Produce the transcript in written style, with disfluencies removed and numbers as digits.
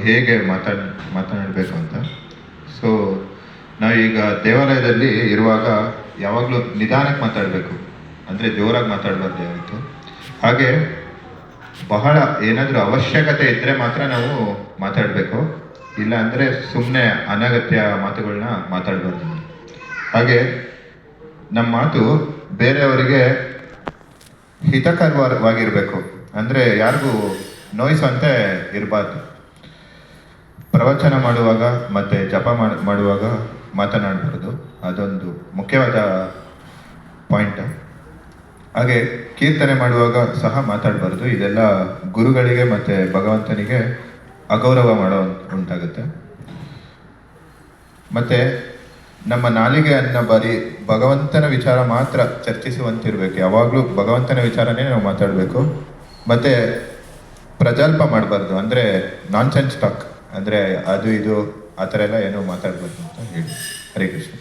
ಹೇಗೆ ಮಾತನಾಡಬೇಕು ಅಂತ. ಸೊ ನಾವೀಗ ದೇವಾಲಯದಲ್ಲಿ ಇರುವಾಗ ಯಾವಾಗಲೂ ನಿಧಾನಕ್ಕೆ ಮಾತಾಡಬೇಕು, ಅಂದರೆ ಜೋರಾಗಿ ಮಾತಾಡಬಾರ್ದು ಯಾವತ್ತು. ಹಾಗೆ ಬಹಳ ಏನಾದರೂ ಅವಶ್ಯಕತೆ ಇದ್ದರೆ ಮಾತ್ರ ನಾವು ಮಾತಾಡಬೇಕು, ಇಲ್ಲ ಅಂದರೆ ಸುಮ್ಮನೆ ಅನಗತ್ಯ ಮಾತುಗಳನ್ನ ಮಾತಾಡಬಾರ್ದು. ಹಾಗೆ ನಮ್ಮ ಮಾತು ಬೇರೆಯವರಿಗೆ ಹಿತಕರವಾಗಿರಬೇಕು, ಅಂದರೆ ಯಾರಿಗೂ ನೋಯಿಸುವಂತೆ ಇರಬಾರ್ದು. ಪ್ರವಚನ ಮಾಡುವಾಗ ಮತ್ತು ಜಪ ಮಾಡುವಾಗ ಮಾತನಾಡಬಾರ್ದು, ಅದೊಂದು ಮುಖ್ಯವಾದ ಪಾಯಿಂಟ್. ಹಾಗೆ ಕೀರ್ತನೆ ಮಾಡುವಾಗ ಸಹ ಮಾತಾಡಬಾರ್ದು. ಇದೆಲ್ಲ ಗುರುಗಳಿಗೆ ಮತ್ತು ಭಗವಂತನಿಗೆ ಅಗೌರವ ಮಾಡೋ ಉಂಟಾಗುತ್ತೆ. ಮತ್ತು ನಮ್ಮ ನಾಲಿಗೆಯನ್ನು ಬರೀ ಭಗವಂತನ ವಿಚಾರ ಮಾತ್ರ ಚರ್ಚಿಸುವಂತಿರಬೇಕು. ಯಾವಾಗಲೂ ಭಗವಂತನ ವಿಚಾರನೇ ನಾವು ಮಾತಾಡಬೇಕು. ಮತ್ತು ಪ್ರಜಲ್ಪ ಮಾಡಬಾರ್ದು, ಅಂದರೆ ನಾನ್ ಸೆನ್ಸ್ ಟಾಕ್, ಅಂದರೆ ಅದು ಇದು ಆ ಥರ ಎಲ್ಲ ಏನೋ ಮಾತಾಡಬಾರ್ದು ಅಂತ ಹೇಳಿ. ಹರೇ ಕೃಷ್ಣ.